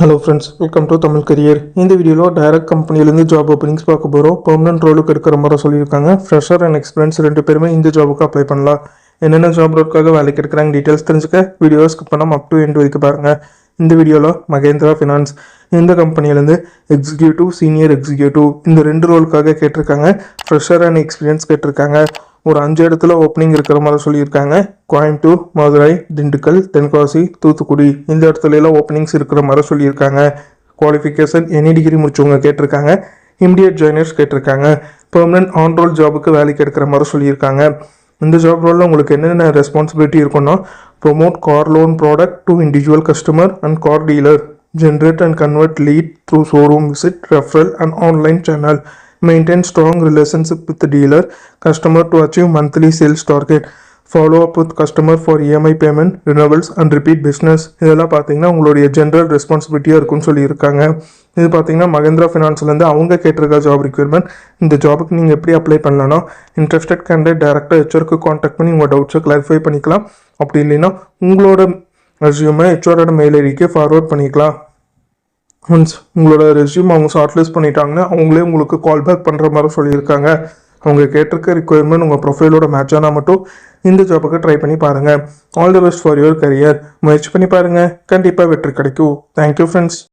Hello friends, welcome to Tamil career. இந்த வீடியோவில் direct கம்பெனிலேருந்து ஜாப் ஓப்பனிங்ஸ் பார்க்க போகிறோம். பெர்மனன்ட் ரோலுக்கு இருக்கிற மாதிரி சொல்லியிருக்காங்க. ஃப்ரெஷர் அண்ட் எக்ஸ்பீரியன்ஸ் ரெண்டு பேருமே இந்த ஜாபுக்கு அப்ளை பண்ணலாம். என்னென்ன ஜாப் ரோலுக்காக வேலைக்கு எடுக்கிறாங்க டீட்டெயில்ஸ் தெரிஞ்சுக்க வீடியோ ஸ்கிப் பண்ணாமல் அப் டு எண்ட் வரைக்கும் பாருங்கள். இந்த வீடியோவில் மகேந்திரா ஃபினான்ஸ் இந்த கம்பெனிலேருந்து எக்ஸிக்யூட்டிவ், சீனியர் எக்ஸிக்யூட்டிவ் இந்த ரெண்டு ரோலுக்காக கேட்டிருக்காங்க. ஃப்ரெஷர் அண்ட் எக்ஸ்பீரியன்ஸ் கேட்டிருக்காங்க. ஒரு 5 இடத்துல ஓப்பனிங் இருக்கிற மாதிரி சொல்லியிருக்காங்க. கோயம்புத்தூர், மதுரை, திண்டுக்கல், தென்காசி, தூத்துக்குடி இந்த இடத்துல எல்லாம் ஓப்பனிங்ஸ் இருக்கிற மாதிரி சொல்லியிருக்காங்க. குவாலிஃபிகேஷன் எனி டிகிரி முடிச்சவங்க கேட்டிருக்காங்க. இமிடியட் ஜாயினர்ஸ் கேட்டிருக்காங்க. பெர்மனன்ட் ஆன் ரோல் ஜாபுக்கு வேலைக்கு எடுக்கிற மாதிரி சொல்லியிருக்காங்க. இந்த ஜாப் ரோலில் உங்களுக்கு என்னென்ன ரெஸ்பான்சிபிலிட்டி இருக்குன்னா, promote car loan product to individual customer and car dealer, generate and convert lead through showroom visit, referral and online channel, maintain strong relationship with the dealer customer to achieve monthly sales target, follow up with customer for EMI payment, renewals and repeat business. இதெல்லாம் பார்த்தீங்கன்னா உங்களுடைய general ரெஸ்பான்சிபிலிட்டியாக இருக்குன்னு சொல்லியிருக்காங்க. இது பார்த்தீங்கன்னா மகேந்திரா ஃபினான்ஸ்லேருந்து அவங்க கேட்டிருக்க job requirement. இந்த ஜாபுக்கு நீங்கள் எப்படி அப்ளை பண்ணலாம்னா, இன்ட்ரெஸ்டட் கேண்டிடேட் டேரெக்டாக ஹெச்ஆருக்கு காண்டாக்ட் பண்ணி உங்கள் டவுட்ஸை கிளாரிஃபை பண்ணிக்கலாம். அப்படி இல்லைன்னா உங்களோட ரெஸ்யூமை ஹெச்ஆரோட மெயில் ஐடிக்கு ஃபார்வர்ட் பண்ணிக்கலாம். ஒன்ஸ் உங்களோட ரெஸ்யூம் அவங்க ஷார்ட்லிஸ்ட் பண்ணிட்டாங்கன்னா அவங்களே உங்களுக்கு கால் பேக் பண்ணுற மாதிரி சொல்லியிருக்காங்க. அவங்க கேட்டிருக்க ரிக்குவயர்மெண்ட் உங்கள் ப்ரொஃபைலோட மேட்ச் ஆனால் மட்டும் இந்த ஜாபுக்கு ட்ரை பண்ணி பாருங்கள். All the best for your career. முயற்சி பண்ணி பாருங்கள், கண்டிப்பாக வெற்றி கிடைக்கும். Thank you friends.